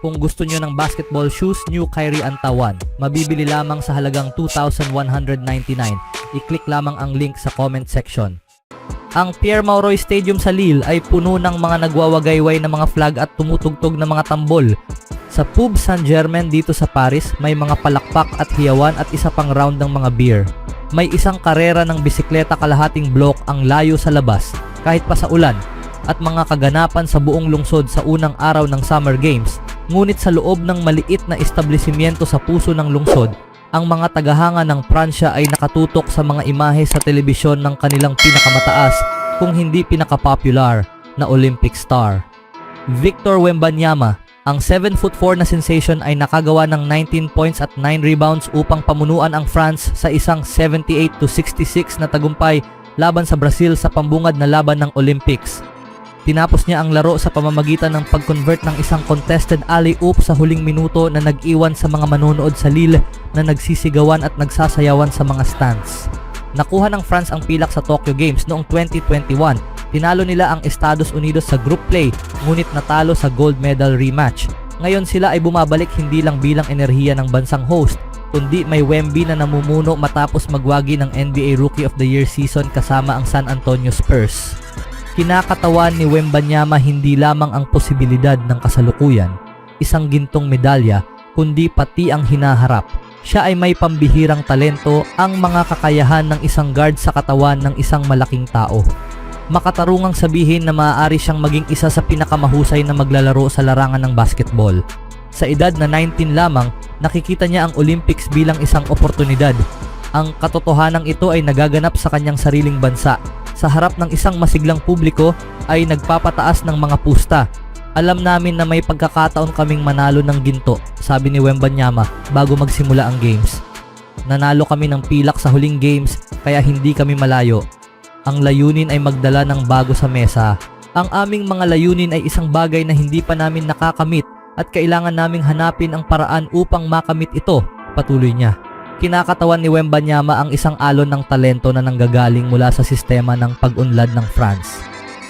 Kung gusto nyo ng basketball shoes, New Kyrie Antawan. Mabibili lamang sa halagang 2,199. I-click lamang ang link sa comment section. Ang Pierre Mauroy Stadium sa Lille ay puno ng mga nagwawagayway na mga flag at tumutugtog na mga tambol. Sa Pub Saint-Germain dito sa Paris, may mga palakpak at hiyawan at isa pang round ng mga beer. May isang karera ng bisikleta kalahating block ang layo sa labas, kahit pa sa ulan, at mga kaganapan sa buong lungsod sa unang araw ng Summer Games. Ngunit sa loob ng maliit na establishmento sa puso ng lungsod, ang mga tagahanga ng Pransya ay nakatutok sa mga imahe sa telebisyon ng kanilang pinakamataas kung hindi pinakapopular na Olympic star. Victor Wembanyama, ang 7'4" na sensation ay nakagawa ng 19 points at 9 rebounds upang pamunuan ang France sa isang 78-66 na tagumpay laban sa Brazil sa pambungad na laban ng Olympics. Tinapos niya ang laro sa pamamagitan ng pag-convert ng isang contested alley-oop sa huling minuto na nag-iwan sa mga manonood sa Lille na nagsisigawan at nagsasayawan sa mga stands. Nakuha ng France ang pilak sa Tokyo Games noong 2021. Tinalo nila ang Estados Unidos sa group play, ngunit natalo sa gold medal rematch. Ngayon sila ay bumabalik hindi lang bilang enerhiya ng bansang host, kundi may Wemby na namumuno matapos magwagi ng NBA Rookie of the Year season kasama ang San Antonio Spurs. Kinakatawan ni Wembanyama hindi lamang ang posibilidad ng kasalukuyan, isang gintong medalya, kundi pati ang hinaharap. Siya ay may pambihirang talento, ang mga kakayahan ng isang guard sa katawan ng isang malaking tao. Makatarungang sabihin na maaari siyang maging isa sa pinakamahusay na maglalaro sa larangan ng basketball. Sa edad na 19 lamang, nakikita niya ang Olympics bilang isang oportunidad. Ang katotohanang ito ay nagaganap sa kanyang sariling bansa. Sa harap ng isang masiglang publiko ay nagpapataas ng mga pusta. Alam namin na may pagkakataon kaming manalo ng ginto, sabi ni Wembanyama bago magsimula ang games. Nanalo kami ng pilak sa huling games kaya hindi kami malayo. Ang layunin ay magdala ng bago sa mesa. Ang aming mga layunin ay isang bagay na hindi pa namin nakakamit at kailangan naming hanapin ang paraan upang makamit ito, patuloy niya. Kinakatawan ni Wembanyama ang isang alon ng talento na nanggagaling mula sa sistema ng pag-unlad ng France.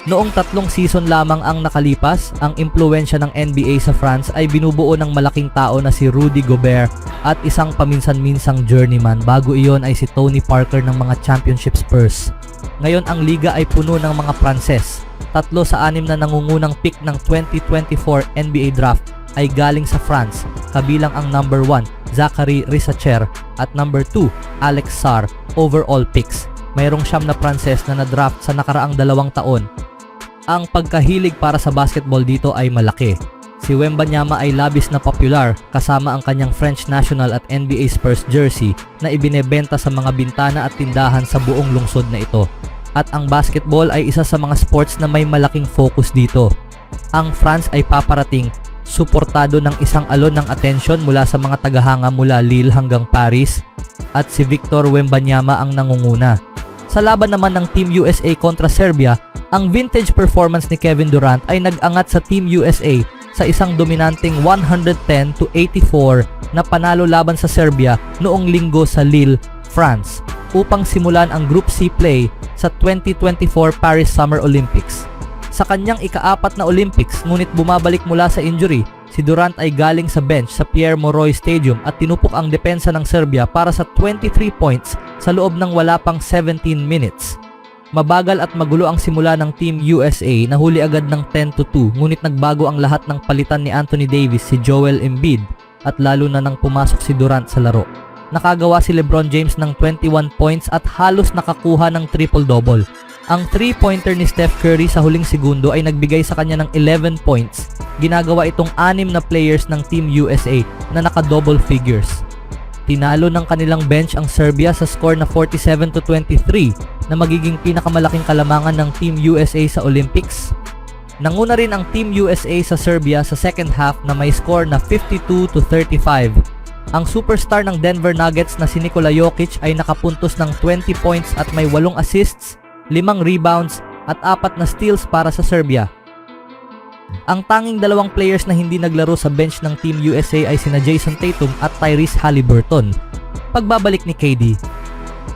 Noong 3 season lamang ang nakalipas, ang impluwensya ng NBA sa France ay binubuo ng malaking tao na si Rudy Gobert at isang paminsan-minsang journeyman. Bago iyon ay si Tony Parker ng mga championship Spurs. Ngayon ang liga ay puno ng mga Pranses. 3 sa 6 na nangungunang pick ng 2024 NBA draft ay galing sa France, kabilang ang number 1, Zachary Risacher, at number 2, Alex Sarr, overall picks. Mayroong 9 na Pranses na na-draft sa nakaraang 2 taon. Ang pagkahilig para sa basketball dito ay malaki. Si Wembanyama ay labis na popular kasama ang kanyang French national at NBA Spurs jersey na ibinebenta sa mga bintana at tindahan sa buong lungsod na ito. At ang basketball ay isa sa mga sports na may malaking focus dito. Ang France ay paparating, suportado ng isang alon ng atensyon mula sa mga tagahanga mula Lille hanggang Paris, at si Victor Wembanyama ang nangunguna. Sa laban naman ng Team USA kontra Serbia, ang vintage performance ni Kevin Durant ay nag-angat sa Team USA sa isang dominanteng 110-84 na panalo laban sa Serbia noong linggo sa Lille, France, upang simulan ang Group C play sa 2024 Paris Summer Olympics. Sa kanyang ika-4 na Olympics, ngunit bumabalik mula sa injury, si Durant ay galing sa bench sa Pierre Mauroy Stadium at tinupok ang depensa ng Serbia para sa 23 points sa loob ng wala pang 17 minutes. Mabagal at magulo ang simula ng Team USA na huli agad ng 10-2, ngunit nagbago ang lahat ng palitan ni Anthony Davis, si Joel Embiid, at lalo na nang pumasok si Durant sa laro. Nakagawa si LeBron James ng 21 points at halos nakakuha ng triple-double. Ang 3-pointer ni Steph Curry sa huling segundo ay nagbigay sa kanya ng 11 points. Ginagawa itong 6 na players ng Team USA na naka-double figures. Tinalo ng kanilang bench ang Serbia sa score na 47-23 na magiging pinakamalaking kalamangan ng Team USA sa Olympics. Nanguna rin ang Team USA sa Serbia sa second half na may score na 52-35. Ang superstar ng Denver Nuggets na si Nikola Jokic ay nakapuntos ng 20 points at may 8 assists, 5 rebounds at 4 na steals para sa Serbia. Ang tanging 2 players na hindi naglaro sa bench ng Team USA ay sina Jason Tatum at Tyrese Haliburton. Pagbabalik ni KD,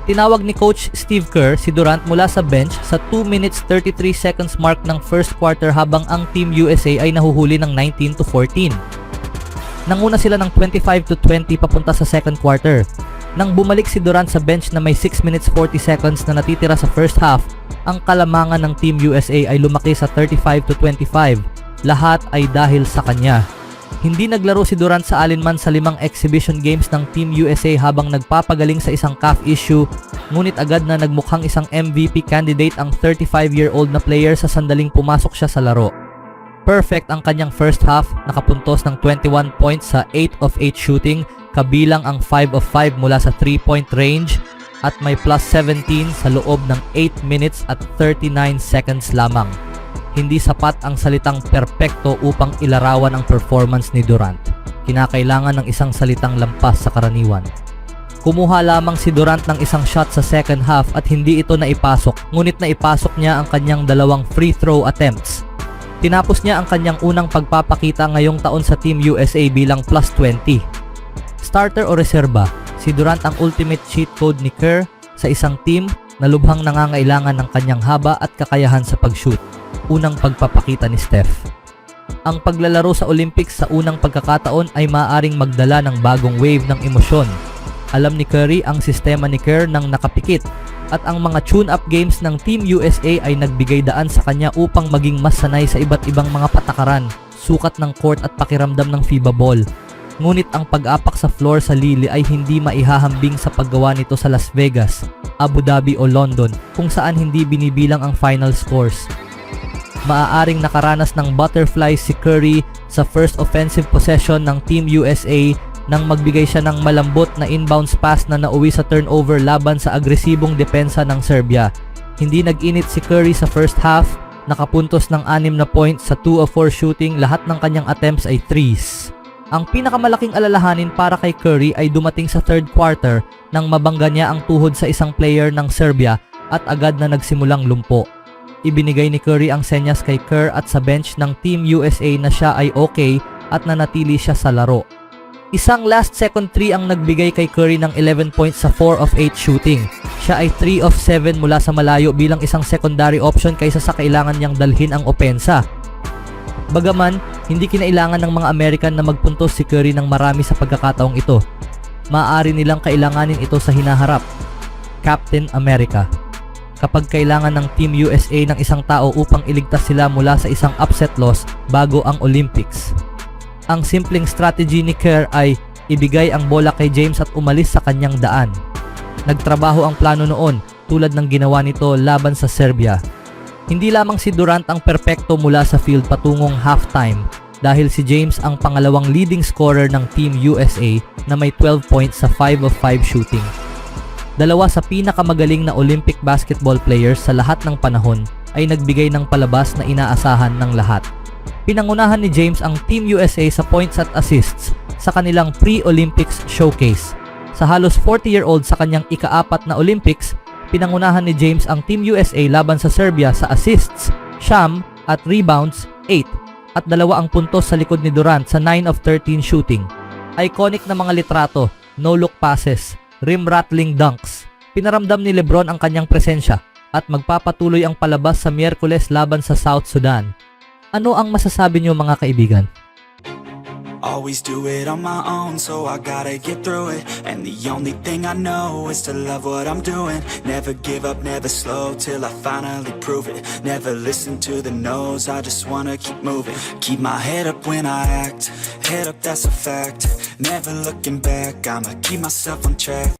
tinawag ni Coach Steve Kerr si Durant mula sa bench sa 2 minutes 33 seconds mark ng first quarter habang ang Team USA ay nahuhuli ng 19-14. Nanguna sila ng 25-20 papunta sa second quarter. Nang bumalik si Durant sa bench na may 6 minutes 40 seconds na natitira sa first half, ang kalamangan ng Team USA ay lumaki sa 35-25. Lahat ay dahil sa kanya. Hindi naglaro si Durant sa alinman sa 5 exhibition games ng Team USA habang nagpapagaling sa isang calf issue, ngunit agad na nagmukhang isang MVP candidate ang 35-year-old na player sa sandaling pumasok siya sa laro. Perfect ang kanyang first half, nakapuntos ng 21 points sa 8 of 8 shooting, kabilang ang 5 of 5 mula sa 3-point range, at may plus 17 sa loob ng 8 minutes at 39 seconds lamang. Hindi sapat ang salitang perpekto upang ilarawan ang performance ni Durant. Kinakailangan ng isang salitang lampas sa karaniwan. Kumuha lamang si Durant ng isang shot sa second half at hindi ito naipasok, ngunit naipasok niya ang kanyang 2 free throw attempts. Tinapos niya ang kanyang unang pagpapakita ngayong taon sa Team USA bilang plus 20. Starter o reserba, si Durant ang ultimate cheat code ni Kerr sa isang team na lubhang nangangailangan ng kanyang haba at kakayahan sa pag-shoot. Unang pagpapakita ni Steph. Ang paglalaro sa Olympics sa unang pagkakataon ay maaaring magdala ng bagong wave ng emosyon. Alam ni Curry ang sistema ni Kerr nang nakapikit, at ang mga tune-up games ng Team USA ay nagbigay daan sa kanya upang maging mas sanay sa iba't ibang mga patakaran, sukat ng court at pakiramdam ng FIBA ball. Ngunit ang pag-apak sa floor sa Lille ay hindi maihahambing sa paggawa nito sa Las Vegas, Abu Dhabi o London, kung saan hindi binibilang ang final scores. Maaaring nakaranas ng butterfly si Curry sa first offensive possession ng Team USA nang magbigay siya ng malambot na inbounds pass na nauwi sa turnover laban sa agresibong depensa ng Serbia. Hindi nag-init si Curry sa first half, nakapuntos ng 6 na points sa 2 of 4 shooting, lahat ng kanyang attempts ay threes. Ang pinakamalaking alalahanin para kay Curry ay dumating sa third quarter nang mabangga niya ang tuhod sa isang player ng Serbia at agad na nagsimulang lumpo. Ibinigay ni Curry ang senyas kay Kerr at sa bench ng Team USA na siya ay okay at nanatili siya sa laro. Isang last second 3 ang nagbigay kay Curry ng 11 points sa 4 of 8 shooting. Siya ay 3 of 7 mula sa malayo bilang isang secondary option kaysa sa kailangan niyang dalhin ang opensa. Bagaman, hindi kinailangan ng mga American na magpuntos si Curry ng marami sa pagkakataong ito. Maaari nilang kailanganin ito sa hinaharap. Captain America. Kapag kailangan ng Team USA ng isang tao upang iligtas sila mula sa isang upset loss bago ang Olympics. Ang simpleng strategy ni Kerr ay ibigay ang bola kay James at umalis sa kanyang daan. Nagtrabaho ang plano noon tulad ng ginawa nito laban sa Serbia. Hindi lamang si Durant ang perpekto mula sa field patungong halftime dahil si James ang pangalawang leading scorer ng Team USA na may 12 points sa 5 of 5 shooting. Dalawa sa pinakamagaling na Olympic basketball players sa lahat ng panahon ay nagbigay ng palabas na inaasahan ng lahat. Pinangunahan ni James ang Team USA sa points at assists sa kanilang pre-Olympics showcase. Sa halos 40-year-old sa kanyang ika-4 na Olympics, pinangunahan ni James ang Team USA laban sa Serbia sa assists, siyam at rebounds, 8, at 2 ang puntos sa likod ni Durant sa 9 of 13 shooting. Iconic na mga litrato, no-look passes, rim-rattling dunks. Pinaramdam ni LeBron ang kanyang presensya at magpapatuloy ang palabas sa Miyerkules laban sa South Sudan. Ano ang masasabi niyo mga kaibigan? Always do it on my own, so I gotta get through it. And the only thing I know is to love what I'm doing. Never give up, never slow, till I finally prove it. Never listen to the no's, I just wanna keep moving. Keep my head up when I act, head up, that's a fact. Never looking back, I'ma keep myself on track.